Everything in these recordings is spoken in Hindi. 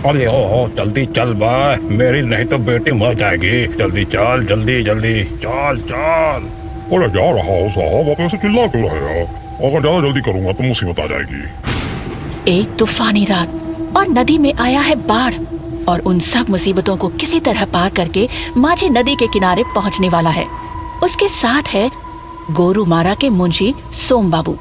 अरे ओ जल्दी चल भाई, मेरी नहीं तो बेटी मर जाएगी। जल्दी चल, जल्दी जल्दी चल चल। अरे जा रहा हूँ साहब, आप ऐसे चिल्ला क्यों रहे हो? अगर ज्यादा जल्दी करूंगा तो मुसीबत आ जाएगी। एक तूफानी रात और नदी में आया है बाढ़, और उन सब मुसीबतों को किसी तरह पार करके माझी नदी के किनारे पहुंचने वाला है। उसके साथ है गोरुमारा के मुंशी सोम बाबू।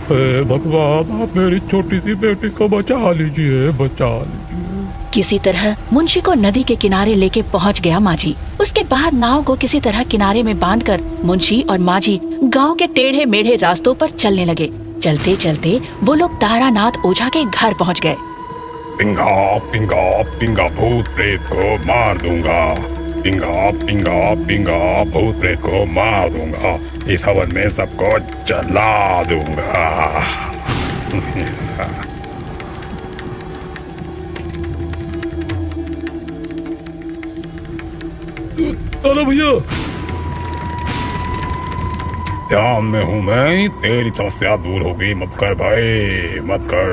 हे भगवान, आप मेरी छोटी सी बेटी को बचा लीजिए, बचा लीजिए। किसी तरह मुंशी को नदी के किनारे लेके पहुंच गया माझी। उसके बाद नाव को किसी तरह किनारे में बांधकर मुंशी और माझी गांव के टेढ़े मेढ़े रास्तों पर चलने लगे। चलते चलते वो लोग तारानाथ ओझा के घर पहुंच गए। पिंगा पिंगा पिंगा भूत प्रेत को मार दूंगा। पिंगा पिंगा पिंगा भूत प्रेत को मार दूंगा। इस हवन में सबको जला दूंगा। अरे भैया, ध्यान में हूँ मैं, तेरी समस्या दूर होगी। मत कर भाई, मत कर।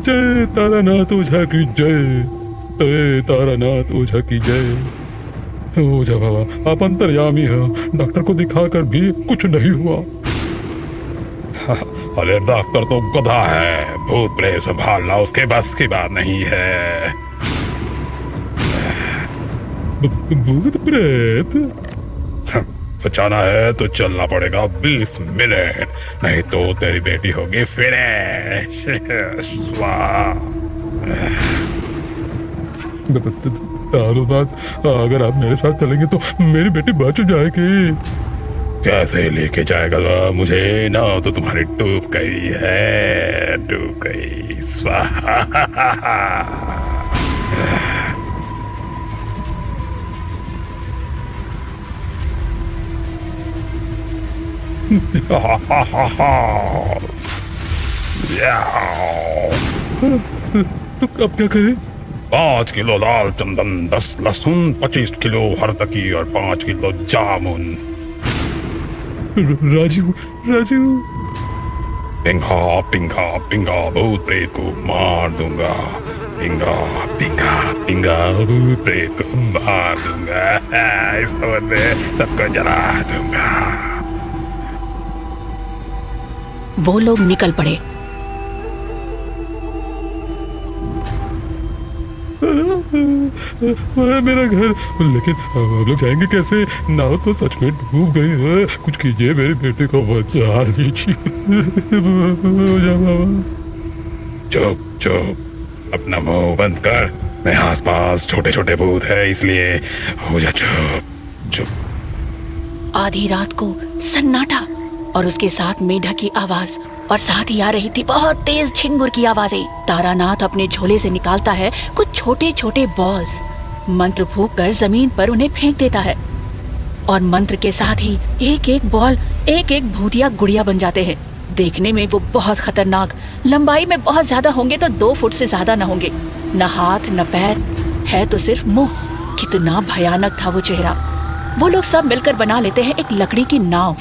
जय तारानाथ ओझा की जय, जय तारानाथ ओझा की जय। ओझा बाबा, आप अंतर्यामी हो, डॉक्टर को दिखाकर भी कुछ नहीं हुआ। अरे डॉक्टर तो गधा है, भूत प्रेत संभालना उसके बस की बात नहीं है। भूत प्रेत? बचाना है तो चलना पड़ेगा 20 मिनट, नहीं तो तेरी बेटी होगी फिनिश। तारुनाथ, अगर आप मेरे साथ चलेंगे तो मेरी बेटी बच जाएगी। कैसे लेके जाएगा मुझे? ना तो तुम्हारी डूब गई है, डूब गई। स्वाहा। तो अब क्या करें? 5 किलो लाल चंदन, 10 लहसुन, 25 किलो हरतकी और 5 किलो जामुन। राजू, राजू। पिंगा पिंगा पिंगा भूत प्रेत को मार दूंगा। पिंगा पिंगा पिंगा भूत प्रेत को मार दूंगा। इस हवन में सबको जला दूंगा। वो लोग निकल पड़े। मेरा घर, लेकिन हम लोग जाएंगे कैसे? नाव तो सच में डूब गई है। कुछ कीजिए, मेरी बेटी को बचा लीजिए। चुप चुप, अपना मुंह बंद कर। मैं आसपास छोटे छोटे भूत है, इसलिए हो जा चुप चुप। आधी रात को सन्नाटा और उसके साथ मेढक की आवाज, और साथ ही आ रही थी बहुत तेज झिंगुर की आवाजें। तारानाथ अपने झोले से निकालता है कुछ छोटे छोटे बॉल्स, मंत्र फूंक कर जमीन पर उन्हें फेंक देता है, और मंत्र के साथ ही एक एक बॉल एक एक भूतिया गुड़िया बन जाते हैं। देखने में वो बहुत खतरनाक, लंबाई में बहुत ज्यादा होंगे तो 2 फुट से ज्यादा न होंगे, न हाथ न पैर, है तो सिर्फ मुंह। कितना भयानक था वो चेहरा। वो लोग सब मिलकर बना लेते हैं एक लकड़ी की नाव,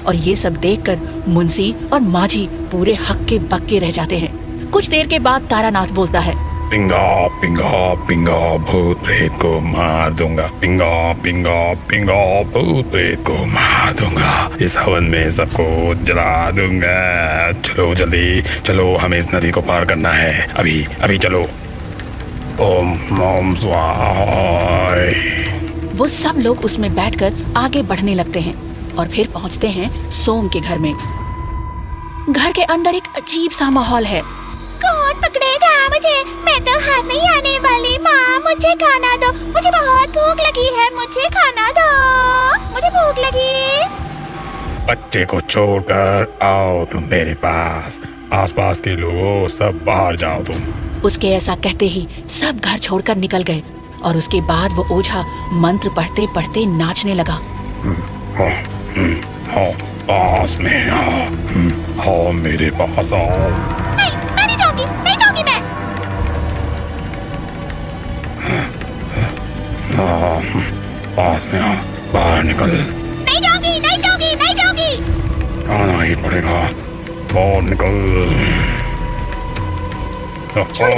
और ये सब देखकर मुंशी और माझी पूरे हक्के बक्के रह जाते हैं। कुछ देर के बाद तारानाथ बोलता है, पिंगा पिंगा पिंगा भूत प्रेत को मार दूंगा। पिंगा पिंगा पिंगा भूत प्रेत को मार दूंगा। इस हवन में सबको जला दूंगा। चलो जल्दी चलो, हमें इस नदी को पार करना है। अभी अभी चलो। ओम ओम स्वाहा। वो सब लोग उसमें बैठकर आगे बढ़ने लगते हैं और फिर पहुंचते हैं सोम के घर में। घर के अंदर एक अजीब सा माहौल है। कौन पकड़ेगा मुझे? मैं तो हाथ नहीं आने वाली। माँ, मुझे खाना दो, मुझे बहुत भूख लगी है। मुझे खाना दो, मुझे भूख लगी। बच्चे को छोड़कर आओ तुम मेरे पास। आसपास के लोगों सब बाहर जाओ तुम। उसके ऐसा कहते ही सब घर छोड़कर निकल गए, और उसके बाद वो ओझा मंत्र पढ़ते पढ़ते नाचने लगा। हाँ, पास में आओ। हाँ, मेरे पास आओ। नहीं, मैं नहीं जाऊंगी, नहीं जाऊंगी मैं। हाँ, पास में आओ, बाहर निकल। नहीं जाऊंगी, नहीं जाऊंगी, नहीं जाऊंगी। आना ही पड़ेगा। और निकल। छोड़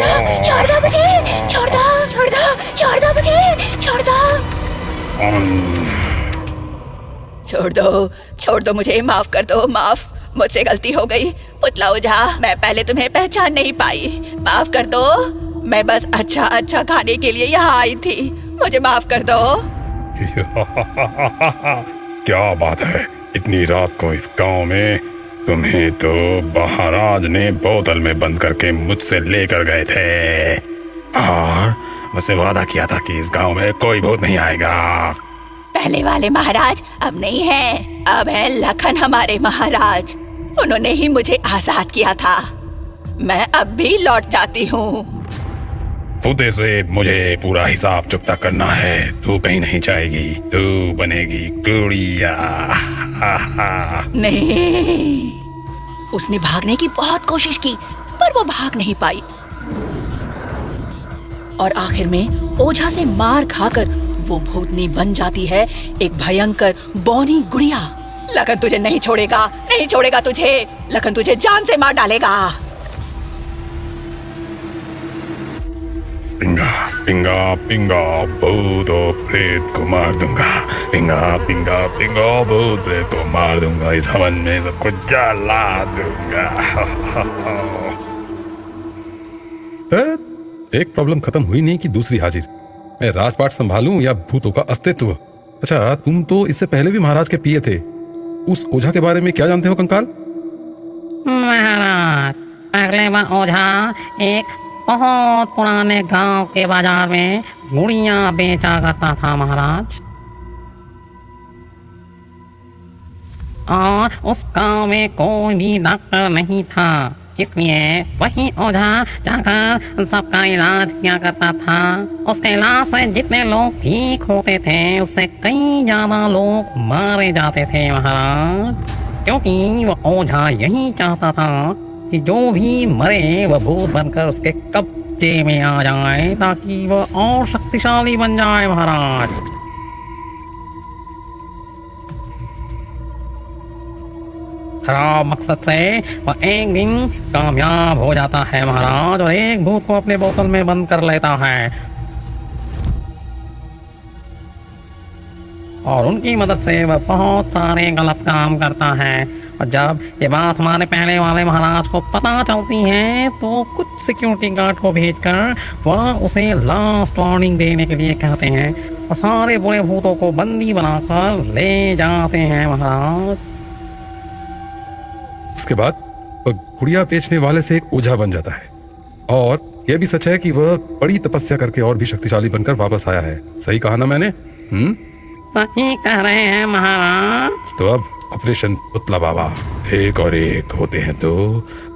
दो मुझे, छोड़ दो, छोड़ दो, छोड़ दो मुझे, छोड़ दो। छोड़ दो मुझे, माफ कर दो, माफ, मुझसे गलती हो गई। पुतला ओझा, मैं पहले तुम्हें पहचान नहीं पाई, माफ कर दो। मैं बस अच्छा खाने के लिए यहाँ आई थी, मुझे माफ कर दो। क्या बात है, इतनी रात को इस गांव में? तुम्हें तो महाराज ने बोतल में बंद करके मुझसे लेकर गए थे और मुझसे वादा किया था कि इस गांव में कोई भूत नहीं आएगा। पहले वाले महाराज अब नहीं है, अब है लखन हमारे महाराज। उन्होंने ही मुझे आजाद किया था। मैं अब भी लौट जाती हूँ। भूते से मुझे पूरा हिसाब चुकता करना है। तू कहीं नहीं जाएगी, तू बनेगी गुड़िया। नहीं, उसने भागने की बहुत कोशिश की पर वो भाग नहीं पाई और आखिर में ओझा से मार खाकर वो भूतनी बन जाती है, एक भयंकर बौनी गुड़िया। लखन तुझे नहीं छोड़ेगा, नहीं छोड़ेगा तुझे। लखन तुझे जान से मार डालेगा। पिंगा पिंगा पिंगा भूत और प्रेत को मार दूंगा। पिंगा पिंगा पिंगा भूत प्रेत को मार दूंगा। इस हवन में सबको जला दूंगा। एक प्रॉब्लम खत्म हुई नहीं कि दूसरी हाजिर। मैं राजपाट संभालूं या भूतों का अस्तित्व? अच्छा, तुम तो इससे पहले भी महाराज के पिए थे। उस ओझा के बारे में क्या जानते हो कंकाल? महाराज, पहले वह ओझा एक बहुत पुराने गांव के बाजार में गुड़ियां बेचा करता था महाराज। और उस गांव में कोई भी डॉक्टर नहीं था, इसलिए वही ओझा जाकर सबका इलाज किया करता था। उसके इलाज से जितने लोग ठीक होते थे उससे कई ज्यादा लोग मारे जाते थे महाराज, क्योंकि वह ओझा यही चाहता था कि जो भी मरे वह भूत बनकर उसके कब्जे में आ जाए ताकि वह और शक्तिशाली बन जाए महाराज। खराब मकसद से वह एक दिन कामयाब हो जाता है महाराज और एक भूत को अपने बोतल में बंद कर लेता है और उनकी मदद से वह बहुत सारे गलत काम करता है। और जब ये बात हमारे पहले वाले महाराज को पता चलती है तो कुछ सिक्योरिटी गार्ड को भेजकर वह उसे लास्ट वार्निंग देने के लिए कहते हैं और सारे बुरे भूतों को बंदी बनाकर ले जाते हैं महाराज। उसके बाद वह गुड़िया बेचने वाले से एक ओझा बन जाता है और यह भी सच है कि वह बड़ी तपस्या करके और भी शक्तिशाली बनकर वापस आया है। सही कहा ना मैंने? सही कह रहे हैं महाराज। तो अब ऑपरेशन पुतला बाबा। एक और एक होते हैं दो,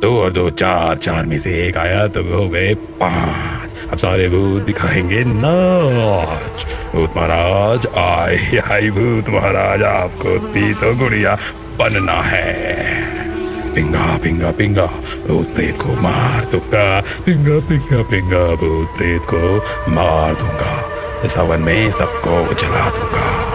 दो और दो चार, चार में से एक आया तो हो गए 5। अब सारे भूत दिखाएंगे नाच। भूत महाराज आई भूत महाराज, आपको भी तो गुड़िया बनना है। पिंगा पिंगा पिंगा भूत प्रेत को मार दूंगा। पिंगा पिंगा पिंगा भूत प्रेत को मार दूंगा। इस हवन में सबको जला दूंगा।